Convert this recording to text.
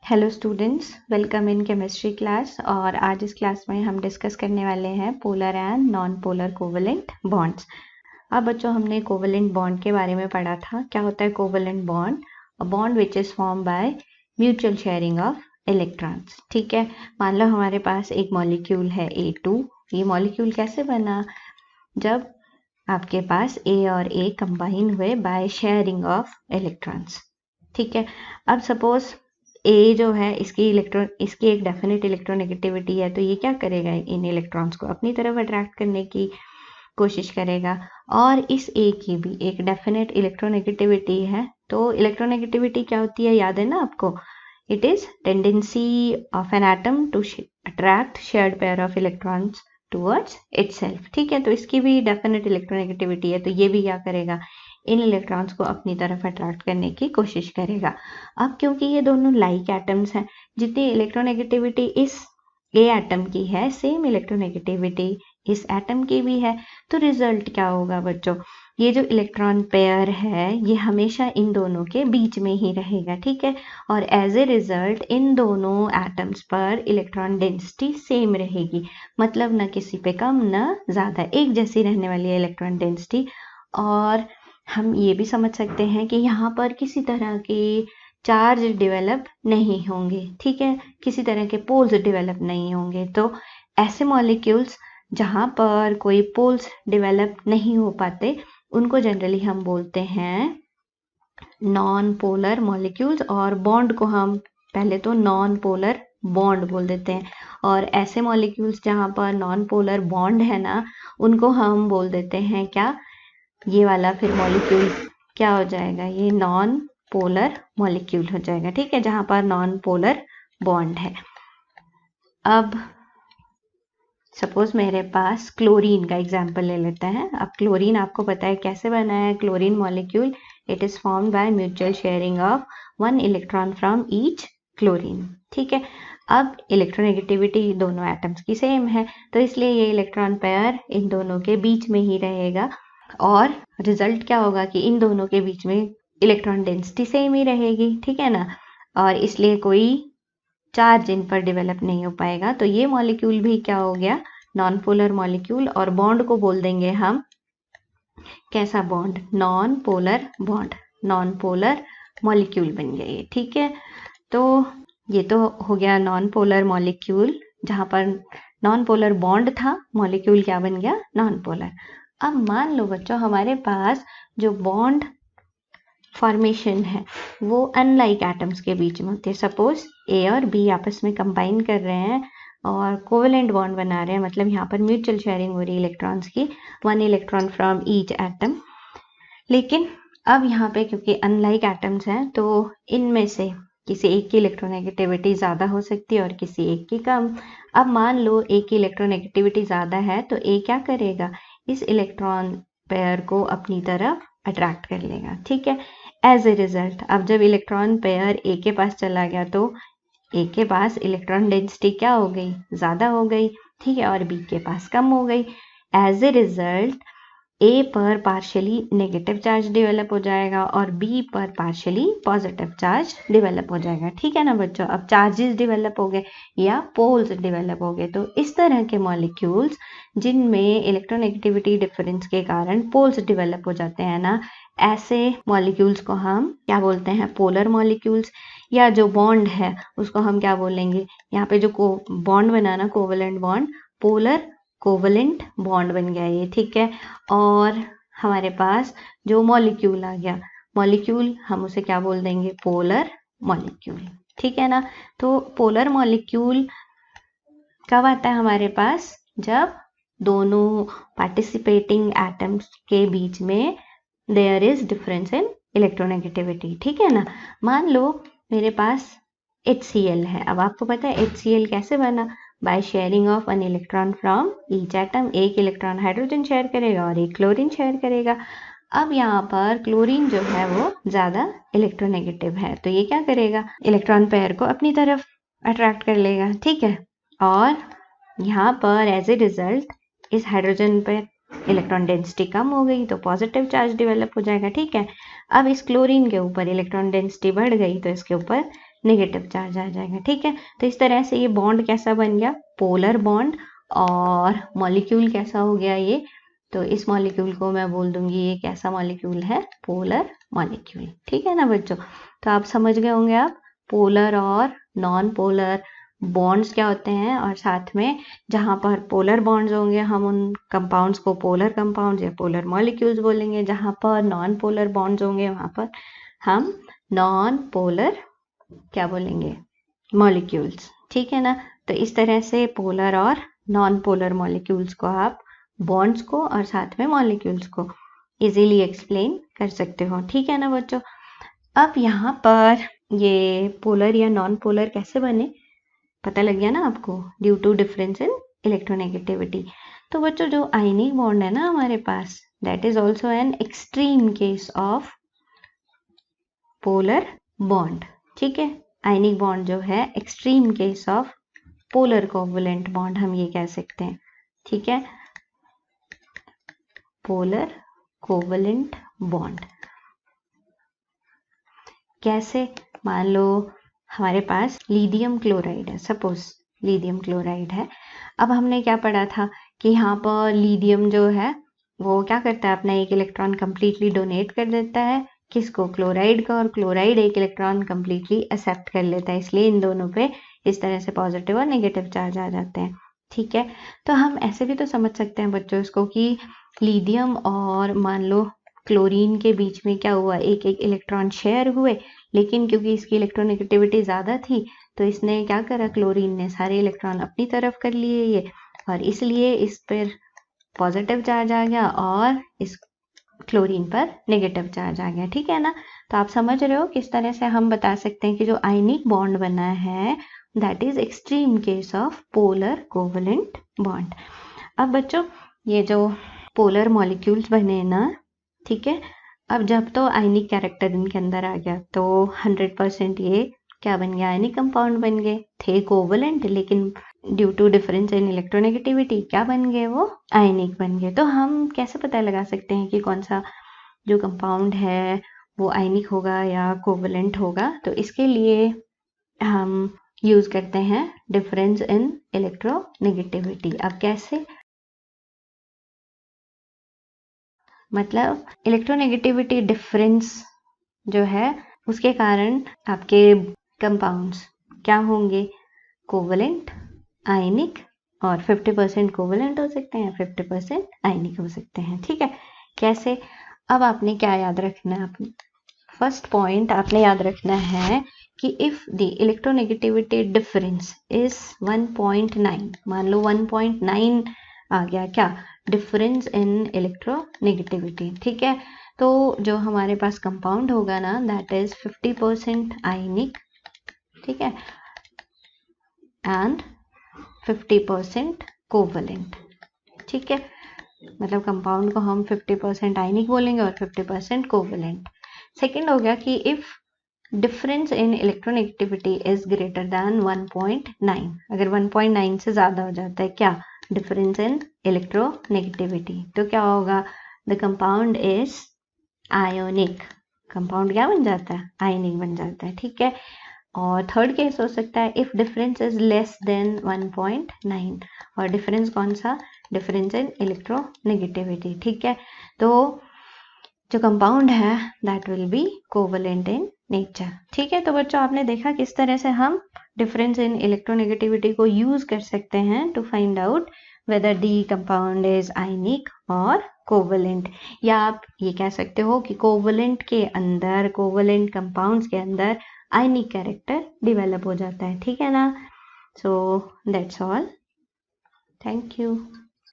Hello students, welcome in chemistry class. और आज इस क्लास में हम डिस्कस करने वाले हैं polar and non polar covalent bonds. अब बच्चों, हमने कोवेलेंट बॉन्ड के बारे में पढ़ा था। क्या होता है covalent bond? A bond which is form by mutual sharing of electrons. ठीक है, मान लो हमारे पास एक मॉलिक्यूल है A2। ये मॉलिक्यूल कैसे बना? जब आपके पास A और A कंबाइन हुए बाय शेयरिंग ऑफ इलेक्ट्रॉन्स। ठीक है, अब सपोज ए जो है इसकी एक डेफिनेट इलेक्ट्रोनेगेटिविटी है, तो ये क्या करेगा? इन इलेक्ट्रॉन्स को अपनी तरफ अट्रैक्ट करने की कोशिश करेगा। और इस ए की भी एक डेफिनेट इलेक्ट्रोनेगेटिविटी है। तो इलेक्ट्रोनेगेटिविटी क्या होती है, याद है ना आपको? It is tendency of an atom to attract shared pair of electrons towards itself. ठीक है, तो इसकी भी डेफिनेट इलेक्ट्रोनेगेटिविटी है, तो ये भी क्या करेगा? इन इलेक्ट्रॉन्स को अपनी तरफ अट्रैक्ट करने की कोशिश करेगा। अब क्योंकि ये दोनों लाइक एटम्स हैं, जितनी इलेक्ट्रोनेगेटिविटी इस ए एटम की है, सेम इलेक्ट्रोनेगेटिविटी इस एटम की भी है। तो रिजल्ट क्या होगा बच्चों? ये जो इलेक्ट्रॉन पेयर है ये हमेशा इन दोनों के बीच में ही रहेगा। ठीक है, और एज ए रिजल्ट इन दोनों एटम्स पर इलेक्ट्रॉन डेंसिटी सेम रहेगी। मतलब न किसी पे कम न ज़्यादा, एक जैसी रहने वाली है इलेक्ट्रॉन डेंसिटी। और हम ये भी समझ सकते हैं कि यहाँ पर किसी तरह के चार्ज डेवलप नहीं होंगे। ठीक है, किसी तरह के पोल्स डेवलप नहीं होंगे। तो ऐसे मॉलिक्यूल्स जहाँ पर कोई पोल्स डेवलप नहीं हो पाते, उनको जनरली हम बोलते हैं नॉन पोलर मॉलिक्यूल्स। और बॉन्ड को हम पहले तो नॉन पोलर बॉन्ड बोल देते हैं। और ऐसे मॉलिक्यूल्स जहाँ पर नॉन पोलर बॉन्ड है ना, उनको हम बोल देते हैं क्या? ये वाला फिर मॉलिक्यूल क्या हो जाएगा? ये नॉन पोलर मॉलिक्यूल हो जाएगा। ठीक है, जहां पर नॉन पोलर बॉन्ड है। अब सपोज मेरे पास क्लोरीन का एग्जांपल ले लेते हैं। अब क्लोरीन आपको पता है कैसे बना है chlorine molecule? It is formed by mutual sharing of 1 electron from each chlorine. ठीक है, अब इलेक्ट्रोनेगेटिविटी दोनों एटम्स की सेम है, तो इसलिए ये इलेक्ट्रॉन पेयर इन दोनों के बीच में ही रहेगा। और रिजल्ट क्या होगा कि इन दोनों के बीच में इलेक्ट्रॉन डेंसिटी सेम ही रहेगी। ठीक है ना, और इसलिए कोई चार्ज इन पर डेवलप नहीं हो पाएगा। तो ये मॉलिक्यूल भी क्या हो गया? Non polar molecule. और बॉन्ड को बोल देंगे हम कैसा bond? Non polar bond, non polar molecule बन गया ये। ठीक है, तो ये तो हो गया नॉन पोलर मॉलिक्यूल। जहां पर नॉन पोलर बॉन्ड था, मॉलिक्यूल क्या बन गया? Non polar. अब मान लो बच्चों, हमारे पास जो बॉन्ड फॉर्मेशन है वो अनलाइक एटम्स के बीच में होती है। सपोज ए और बी आपस में कंबाइन कर रहे हैं और कोवेलेंट बॉन्ड बना रहे हैं, मतलब यहाँ पर म्यूचुअल शेयरिंग हो रही है इलेक्ट्रॉन्स की, 1 इलेक्ट्रॉन फ्रॉम ईच एटम। लेकिन अब यहाँ पे क्योंकि अनलाइक एटम्स हैं, तो इनमें से किसी एक की इलेक्ट्रोनेगेटिविटी ज़्यादा हो सकती है और किसी एक की कम। अब मान लो एक की इलेक्ट्रोनेगेटिविटी ज़्यादा है, तो ए क्या करेगा? इस इलेक्ट्रॉन पेयर को अपनी तरफ अट्रैक्ट कर लेगा। ठीक है, एज ए रिजल्ट अब जब इलेक्ट्रॉन पेयर ए के पास चला गया, तो ए के पास इलेक्ट्रॉन डेंसिटी क्या हो गई? ज़्यादा हो गई। ठीक है, और बी के पास कम हो गई। एज ए रिजल्ट ए पर पार्शियली नेगेटिव चार्ज डेवलप हो जाएगा और बी पर पार्शियली पॉजिटिव चार्ज डेवलप हो जाएगा। ठीक है ना बच्चों, अब चार्जेस डेवलप हो गए या पोल्स डेवलप हो गए। तो इस तरह के मॉलिक्यूल्स जिनमें इलेक्ट्रोनेगेटिविटी डिफरेंस के कारण पोल्स डेवलप हो जाते हैं ना, ऐसे मॉलिक्यूल्स को हम क्या बोलते हैं? Polar molecules. या जो बॉन्ड है उसको हम क्या बोलेंगे? यहाँ पे जो बॉन्ड बना ना, covalent bond, polar covalent bond बन गया ये। ठीक है, और हमारे पास जो मॉलिक्यूल आ गया, मॉलिक्यूल हम उसे क्या बोल देंगे? Polar molecule. ठीक है ना, तो पोलर मॉलिक्यूल कब आता है हमारे पास? जब दोनों पार्टिसिपेटिंग एटम्स के बीच में there is difference in electronegativity. ठीक है ना, मान लो मेरे पास HCl है। अब आपको पता है HCl कैसे बना? By sharing of 1 electron from each atom. एक इलेक्ट्रॉन हाइड्रोजन शेयर करेगा और एक क्लोरीन शेयर करेगा। अब यहाँ पर क्लोरीन जो है वो ज़्यादा इलेक्ट्रोनेगेटिव है, तो ये क्या करेगा? इलेक्ट्रॉन पेयर को अपनी तरफ अट्रैक्ट कर लेगा। ठीक है, और यहाँ पर एज ए रिजल्ट इस हाइड्रोजन पर इलेक्ट्रॉन डेंसिटी कम हो गई, तो पॉजिटिव चार्ज डेवलप हो जाएगा। ठीक है, अब इस क्लोरीन के ऊपर इलेक्ट्रॉन डेंसिटी बढ़ गई, तो इसके ऊपर नेगेटिव चार्ज आ जाएगा। ठीक है, तो इस तरह से ये बॉन्ड कैसा बन गया, पोलर बॉन्ड। और मॉलिक्यूल कैसा हो गया ये, तो इस मॉलिक्यूल को मैं बोल दूंगी ये कैसा मॉलिक्यूल है, पोलर मॉलिक्यूल। ठीक है ना बच्चों, तो आप समझ गए होंगे आप पोलर और नॉन पोलर बॉन्ड्स क्या होते हैं, और साथ में जहां पर पोलर बॉन्ड्स होंगे हम उन कंपाउंड्स को पोलर कंपाउंड्स या पोलर मॉलिक्यूल्स बोलेंगे, जहां पर नॉन पोलर बॉन्ड्स होंगे वहां पर हम नॉन पोलर क्या बोलेंगे, मॉलिक्यूल्स। ठीक है ना, तो इस तरह से पोलर और नॉन पोलर मॉलिक्यूल्स को आप बॉन्ड्स को और साथ में मॉलिक्यूल्स को इजीली एक्सप्लेन कर सकते हो। ठीक है ना बच्चों, अब यहाँ पर ये पोलर या नॉन पोलर कैसे बने पता लग गया ना आपको, due to difference in electronegativity. तो बच्चों जो आयनिक बॉन्ड है ना हमारे पास, that is also an extreme case of polar bond. ठीक है, आयनिक बॉन्ड जो है extreme case of polar covalent bond हम ये कह सकते हैं। ठीक है, पोलर कोवलेंट बॉन्ड कैसे, मान लो हमारे पास लिथियम क्लोराइड है, सपोज लिथियम क्लोराइड है। अब हमने क्या पढ़ा था कि यहाँ पर लिथियम जो है वो क्या करता है, अपना एक इलेक्ट्रॉन कंप्लीटली डोनेट कर देता है किसको, क्लोराइड का, और क्लोराइड एक इलेक्ट्रॉन कंप्लीटली एक्सेप्ट कर लेता है, इसलिए इन दोनों पे इस तरह से पॉजिटिव और नेगेटिव चार्ज आ जाते हैं। ठीक है, तो हम ऐसे भी तो समझ सकते हैं बच्चों इसको कि लिथियम और मान लो क्लोरीन के बीच में क्या हुआ, एक एक इलेक्ट्रॉन शेयर हुए, लेकिन क्योंकि इसकी इलेक्ट्रोनेगेटिविटी ज़्यादा थी तो इसने क्या करा, क्लोरीन ने सारे इलेक्ट्रॉन अपनी तरफ कर लिए ये, और इसलिए इस पर पॉजिटिव चार्ज आ गया और इस क्लोरीन पर नेगेटिव चार्ज आ गया। ठीक है ना, तो आप समझ रहे हो किस तरह से हम बता सकते हैं कि जो आयनिक बॉन्ड बना है that is extreme case of polar covalent bond. अब बच्चों ये जो पोलर मॉलिक्यूल्स बने ना, ठीक है, अब जब तो आयनिक कैरेक्टर इनके अंदर आ गया तो 100% ये क्या बन गया, आयनिक कंपाउंड बन गए, थे कोवलेंट लेकिन due to difference in electronegativity क्या बन गए, वो आयनिक बन गए। तो हम कैसे पता लगा सकते हैं कि कौन सा जो कंपाउंड है वो आयनिक होगा या कोवलेंट होगा, तो इसके लिए हम यूज करते हैं डिफरेंस इन इलेक्ट्रोनेगेटिविटी। अब कैसे, मतलब इलेक्ट्रोनेगेटिविटी डिफरेंस जो है उसके कारण आपके कंपाउंड्स क्या होंगे, कोवलेंट, आयनिक, और 50% कोवलेंट हो सकते हैं, 50% आयनिक हो सकते हैं। ठीक है, कैसे, अब आपने क्या याद रखना है, आपने फर्स्ट पॉइंट आपने याद रखना है कि if the electronegativity difference is 1.9, मान लो 1.9 आ गया क्या, डिफरेंस इन इलेक्ट्रोनेगेटिविटी। ठीक है, तो जो हमारे पास कंपाउंड होगा ना दैट इज 50% आयनिक, ठीक है, एंड 50% कोवलेंट। ठीक है, मतलब कंपाउंड को हम 50% आयनिक बोलेंगे और 50% कोवलेंट। सेकेंड हो गया कि if difference in electronegativity is greater than 1.9, अगर 1.9 से ज्यादा हो जाता है क्या, डिफरेंस इन इलेक्ट्रोनेगेटिविटी, तो क्या होगा, the compound is ionic, compound क्या बन जाता है, आयनिक बन जाता है। ठीक है, और थर्ड केस हो सकता है if difference is less than 1.9, और डिफरेंस कौन सा, डिफरेंस इन इलेक्ट्रोनेगेटिविटी। ठीक है, तो जो कंपाउंड है that will be covalent in nature. ठीक है, तो बच्चों आपने देखा किस तरह से हम डिफरेंस इन इलेक्ट्रोनेगेटिविटी को यूज कर सकते हैं to find out whether the compound is ionic और कोवलेंट, या आप ये कह सकते हो कि कोवलेंट के अंदर, कोवलेंट कंपाउंड्स के अंदर आयनिक कैरेक्टर डिवेलप हो जाता है। ठीक है ना, so that's all, thank you.